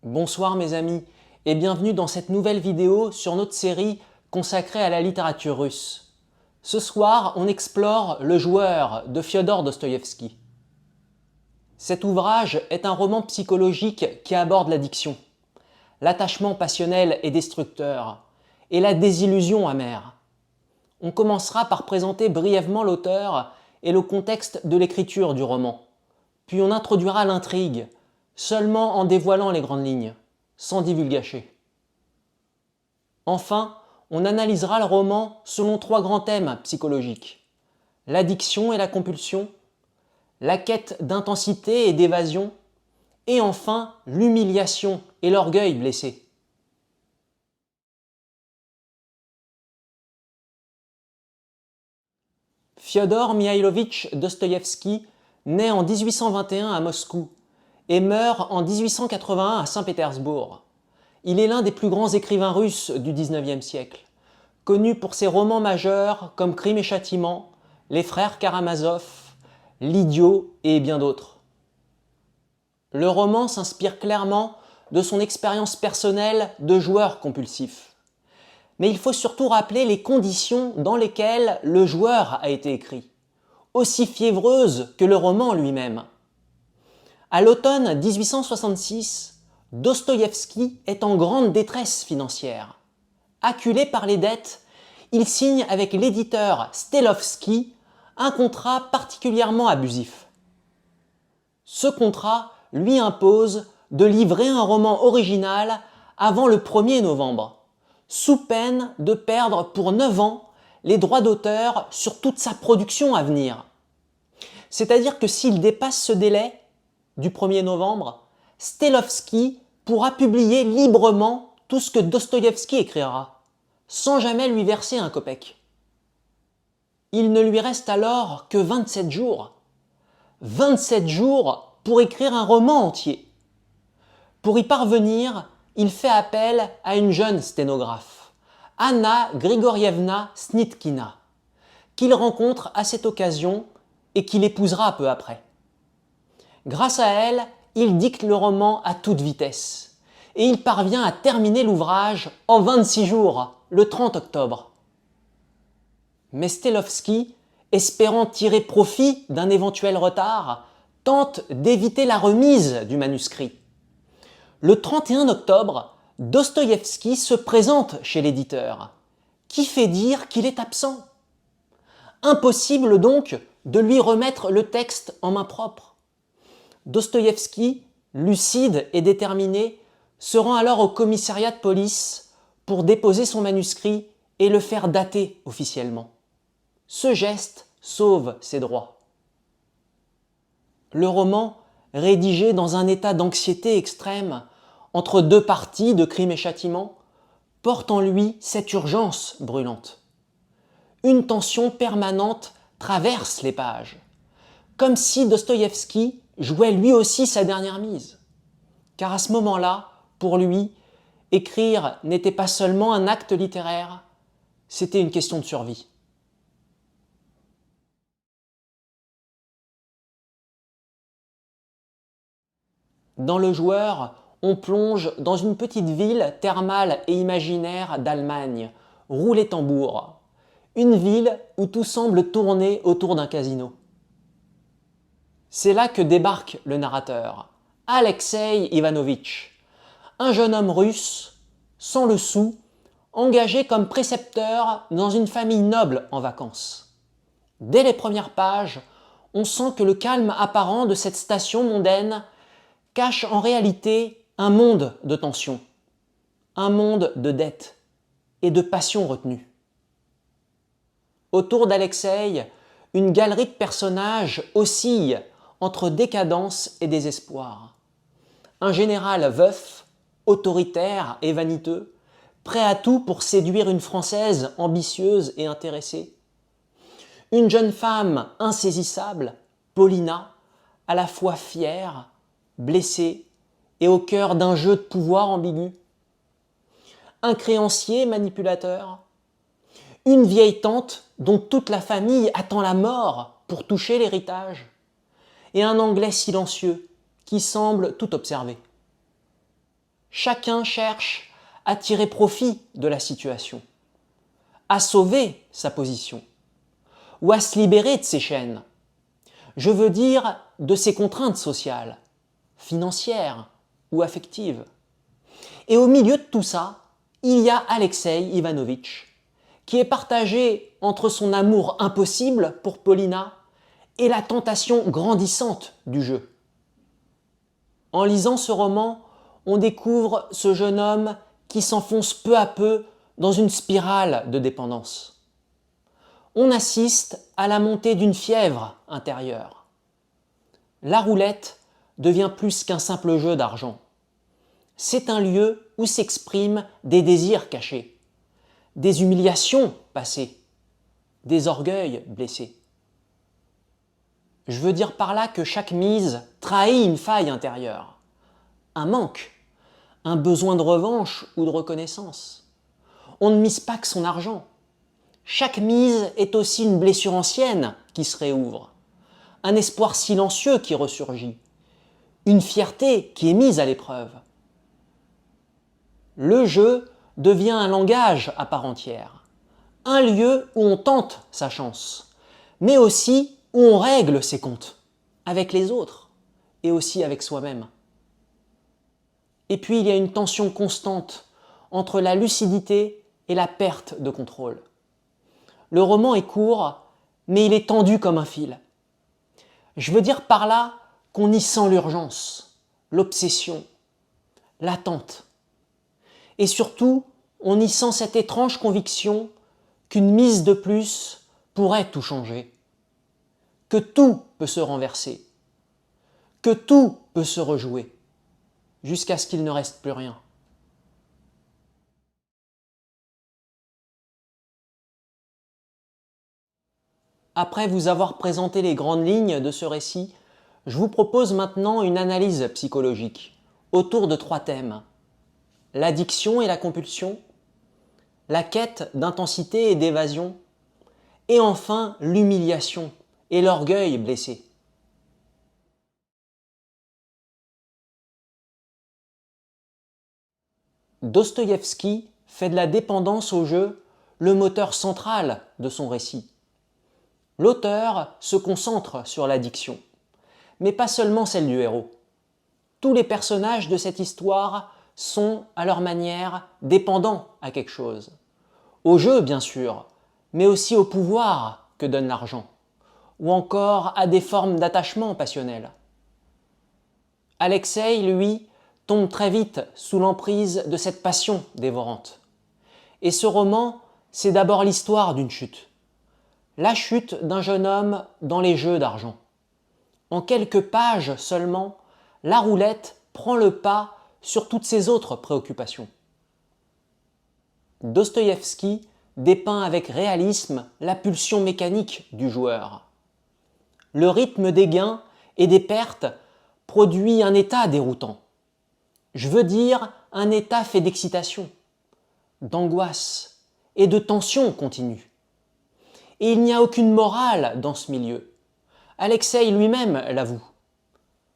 Bonsoir mes amis et bienvenue dans cette nouvelle vidéo sur notre série consacrée à la littérature russe. Ce soir, on explore Le Joueur de Fiodor Dostoïevski. Cet ouvrage est un roman psychologique qui aborde l'addiction, l'attachement passionnel et destructeur et la désillusion amère. On commencera par présenter brièvement l'auteur et le contexte de l'écriture du roman, puis on introduira l'intrigue, seulement en dévoilant les grandes lignes, sans divulgacher. Enfin, on analysera le roman selon 3 grands thèmes psychologiques: l'addiction et la compulsion, la quête d'intensité et d'évasion, et enfin l'humiliation et l'orgueil blessé. Fiodor Mihaïlovitch Dostoïevski naît en 1821 à Moscou et meurt en 1881 à Saint-Pétersbourg. Il est l'un des plus grands écrivains russes du XIXe siècle, connu pour ses romans majeurs comme Crime et Châtiment, Les Frères Karamazov, L'Idiot et bien d'autres. Le roman s'inspire clairement de son expérience personnelle de joueur compulsif. Mais il faut surtout rappeler les conditions dans lesquelles le joueur a été écrit, aussi fiévreuses que le roman lui-même. À l'automne 1866, Dostoïevski est en grande détresse financière. Acculé par les dettes, il signe avec l'éditeur Stelovski un contrat particulièrement abusif. Ce contrat lui impose de livrer un roman original avant le 1er novembre, sous peine de perdre pour 9 ans les droits d'auteur sur toute sa production à venir. C'est-à-dire que s'il dépasse ce délai du 1er novembre, Stelovski pourra publier librement tout ce que Dostoïevski écrira, sans jamais lui verser un kopek. Il ne lui reste alors que 27 jours. 27 jours pour écrire un roman entier. Pour y parvenir, il fait appel à une jeune sténographe, Anna Grigorievna Snitkina, qu'il rencontre à cette occasion et qu'il épousera peu après. Grâce à elle, il dicte le roman à toute vitesse et il parvient à terminer l'ouvrage en 26 jours, le 30 octobre. Mais Stelovski, espérant tirer profit d'un éventuel retard, tente d'éviter la remise du manuscrit. Le 31 octobre, Dostoïevski se présente chez l'éditeur, qui fait dire qu'il est absent. Impossible donc de lui remettre le texte en main propre. Dostoïevski, lucide et déterminé, se rend alors au commissariat de police pour déposer son manuscrit et le faire dater officiellement. Ce geste sauve ses droits. Le roman, rédigé dans un état d'anxiété extrême, entre 2 parties de Crime et Châtiment, porte en lui cette urgence brûlante. Une tension permanente traverse les pages, comme si Dostoïevski jouait lui aussi sa dernière mise. Car à ce moment-là, pour lui, écrire n'était pas seulement un acte littéraire, c'était une question de survie. Dans Le Joueur, on plonge dans une petite ville thermale et imaginaire d'Allemagne, Roulet-Tambour, une ville où tout semble tourner autour d'un casino. C'est là que débarque le narrateur, Alexeï Ivanovitch, un jeune homme russe, sans le sou, engagé comme précepteur dans une famille noble en vacances. Dès les premières pages, on sent que le calme apparent de cette station mondaine cache en réalité un monde de tension, un monde de dettes et de passions retenues. Autour d'Alexeï, une galerie de personnages oscille entre décadence et désespoir. Un général veuf, autoritaire et vaniteux, prêt à tout pour séduire une Française ambitieuse et intéressée. Une jeune femme insaisissable, Paulina, à la fois fière, blessée et au cœur d'un jeu de pouvoir ambigu. Un créancier manipulateur. Une vieille tante dont toute la famille attend la mort pour toucher l'héritage. Et un Anglais silencieux qui semble tout observer. chacun cherche à tirer profit de la situation, à sauver sa position, ou à se libérer de ses chaînes. Je veux dire de ses contraintes sociales, financières ou affectives. Et au milieu de tout ça, il y a Alexei Ivanovitch, qui est partagé entre son amour impossible pour Paulina et la tentation grandissante du jeu. En lisant ce roman, on découvre ce jeune homme qui s'enfonce peu à peu dans une spirale de dépendance. On assiste à la montée d'une fièvre intérieure. La roulette devient plus qu'un simple jeu d'argent. C'est un lieu où s'expriment des désirs cachés, des humiliations passées, des orgueils blessés. Je veux dire par là que chaque mise trahit une faille intérieure, un manque, un besoin de revanche ou de reconnaissance. On ne mise pas que son argent. Chaque mise est aussi une blessure ancienne qui se réouvre, un espoir silencieux qui ressurgit, une fierté qui est mise à l'épreuve. Le jeu devient un langage à part entière, un lieu où on tente sa chance, mais aussi où on règle ses comptes, avec les autres et aussi avec soi-même. Et puis il y a une tension constante entre la lucidité et la perte de contrôle. Le roman est court, mais il est tendu comme un fil. Je veux dire par là qu'on y sent l'urgence, l'obsession, l'attente. Et surtout, on y sent cette étrange conviction qu'une mise de plus pourrait tout changer, que tout peut se renverser, que tout peut se rejouer, jusqu'à ce qu'il ne reste plus rien. Après vous avoir présenté les grandes lignes de ce récit, je vous propose maintenant une analyse psychologique autour de 3 thèmes. L'addiction et la compulsion, la quête d'intensité et d'évasion, et enfin l'humiliation et l'orgueil blessé. Dostoïevski fait de la dépendance au jeu le moteur central de son récit. L'auteur se concentre sur l'addiction, mais pas seulement celle du héros. Tous les personnages de cette histoire sont, à leur manière, dépendants à quelque chose. Au jeu, bien sûr, mais aussi au pouvoir que donne l'argent, ou encore à des formes d'attachement passionnel. Alexei, lui, tombe très vite sous l'emprise de cette passion dévorante. Et ce roman, c'est d'abord l'histoire d'une chute. La chute d'un jeune homme dans les jeux d'argent. En quelques pages seulement, la roulette prend le pas sur toutes ses autres préoccupations. Dostoïevski dépeint avec réalisme la pulsion mécanique du joueur. Le rythme des gains et des pertes produit un état déroutant. Je veux dire un état fait d'excitation, d'angoisse et de tension continue. Et il n'y a aucune morale dans ce milieu. Alexei lui-même l'avoue.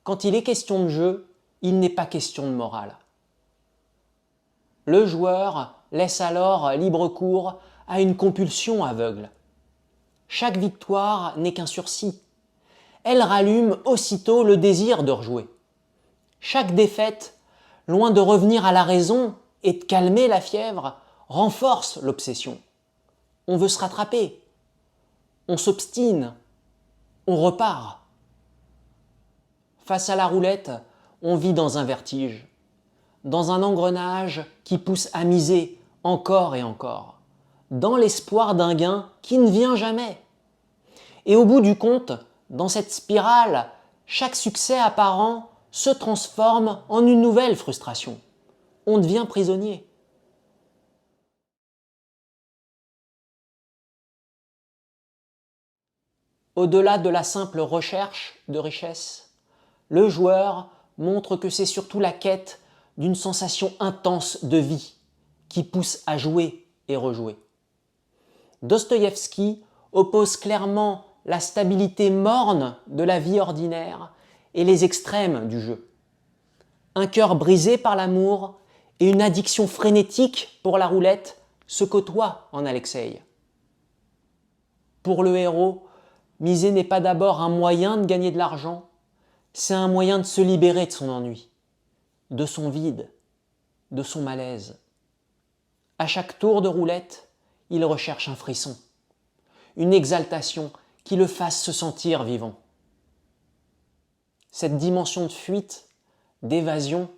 Quand il est question de jeu, il n'est pas question de morale. Le joueur laisse alors libre cours à une compulsion aveugle. Chaque victoire n'est qu'un sursis. Elle rallume aussitôt le désir de rejouer. Chaque défaite, loin de revenir à la raison et de calmer la fièvre, renforce l'obsession. On veut se rattraper. On s'obstine, on repart. Face à la roulette, on vit dans un vertige, dans un engrenage qui pousse à miser encore et encore, dans l'espoir d'un gain qui ne vient jamais. Et au bout du compte, dans cette spirale, chaque succès apparent se transforme en une nouvelle frustration. On devient prisonnier. Au-delà de la simple recherche de richesse, le joueur montre que c'est surtout la quête d'une sensation intense de vie qui pousse à jouer et rejouer. Dostoïevski oppose clairement la stabilité morne de la vie ordinaire et les extrêmes du jeu. Un cœur brisé par l'amour et une addiction frénétique pour la roulette se côtoient en Alexeï. Pour le héros, miser n'est pas d'abord un moyen de gagner de l'argent, c'est un moyen de se libérer de son ennui, de son vide, de son malaise. À chaque tour de roulette, il recherche un frisson, une exaltation qui le fasse se sentir vivant. Cette dimension de fuite, d'évasion,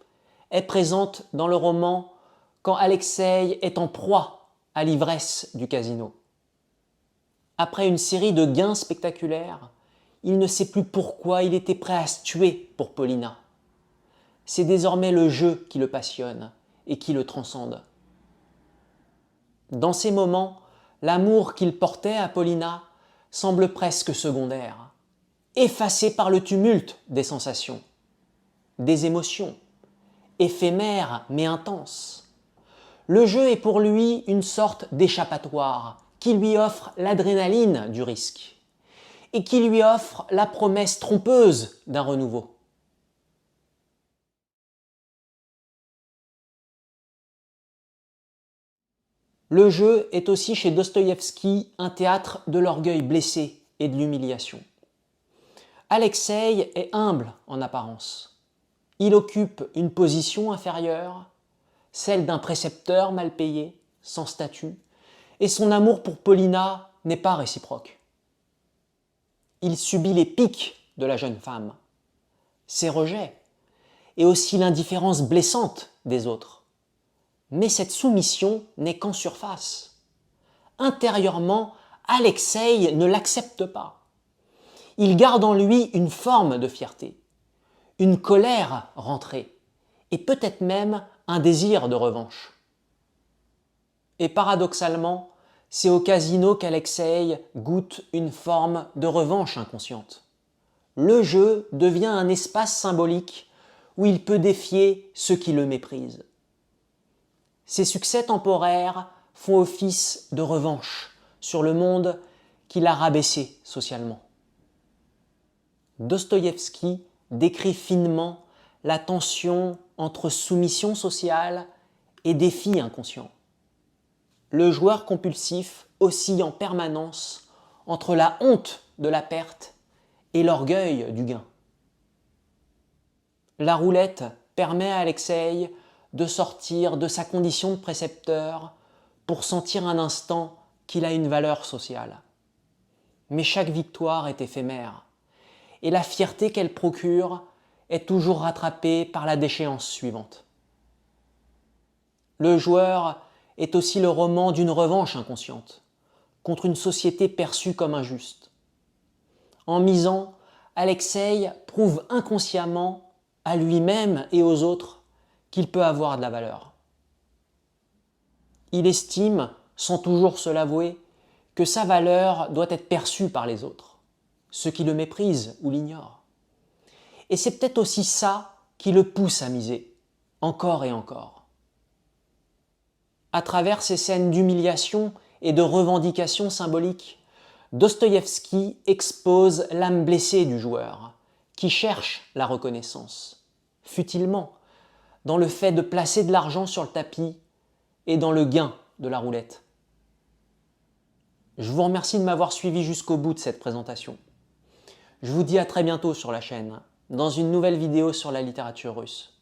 est présente dans le roman quand Alexeï est en proie à l'ivresse du casino. Après une série de gains spectaculaires, il ne sait plus pourquoi il était prêt à se tuer pour Paulina. C'est désormais le jeu qui le passionne et qui le transcende. Dans ces moments, l'amour qu'il portait à Paulina semble presque secondaire, effacé par le tumulte des sensations, des émotions, éphémères mais intenses. Le jeu est pour lui une sorte d'échappatoire qui lui offre l'adrénaline du risque et qui lui offre la promesse trompeuse d'un renouveau. Le jeu est aussi chez Dostoïevski un théâtre de l'orgueil blessé et de l'humiliation. Alexeï est humble en apparence. Il occupe une position inférieure, celle d'un précepteur mal payé, sans statut, et son amour pour Paulina n'est pas réciproque. Il subit les piques de la jeune femme, ses rejets, et aussi l'indifférence blessante des autres. Mais cette soumission n'est qu'en surface. Intérieurement, Alexeï ne l'accepte pas. Il garde en lui une forme de fierté, une colère rentrée, et peut-être même un désir de revanche. Et paradoxalement, c'est au casino qu'Alexeï goûte une forme de revanche inconsciente. Le jeu devient un espace symbolique où il peut défier ceux qui le méprisent. Ces succès temporaires font office de revanche sur le monde qu'il a rabaissé socialement. Dostoïevski décrit finement la tension entre soumission sociale et défi inconscient. Le joueur compulsif oscille en permanence entre la honte de la perte et l'orgueil du gain. La roulette permet à Alexeï de sortir de sa condition de précepteur pour sentir un instant qu'il a une valeur sociale. Mais chaque victoire est éphémère, et la fierté qu'elle procure est toujours rattrapée par la déchéance suivante. Le joueur est aussi le roman d'une revanche inconsciente, contre une société perçue comme injuste. En misant, Alexeï prouve inconsciemment à lui-même et aux autres qu'il peut avoir de la valeur. Il estime, sans toujours se l'avouer, que sa valeur doit être perçue par les autres, ceux qui le méprisent ou l'ignorent. Et c'est peut-être aussi ça qui le pousse à miser, encore et encore. À travers ces scènes d'humiliation et de revendication symbolique, Dostoïevski expose l'âme blessée du joueur, qui cherche la reconnaissance, futilement, dans le fait de placer de l'argent sur le tapis et dans le gain de la roulette. Je vous remercie de m'avoir suivi jusqu'au bout de cette présentation. Je vous dis à très bientôt sur la chaîne, dans une nouvelle vidéo sur la littérature russe.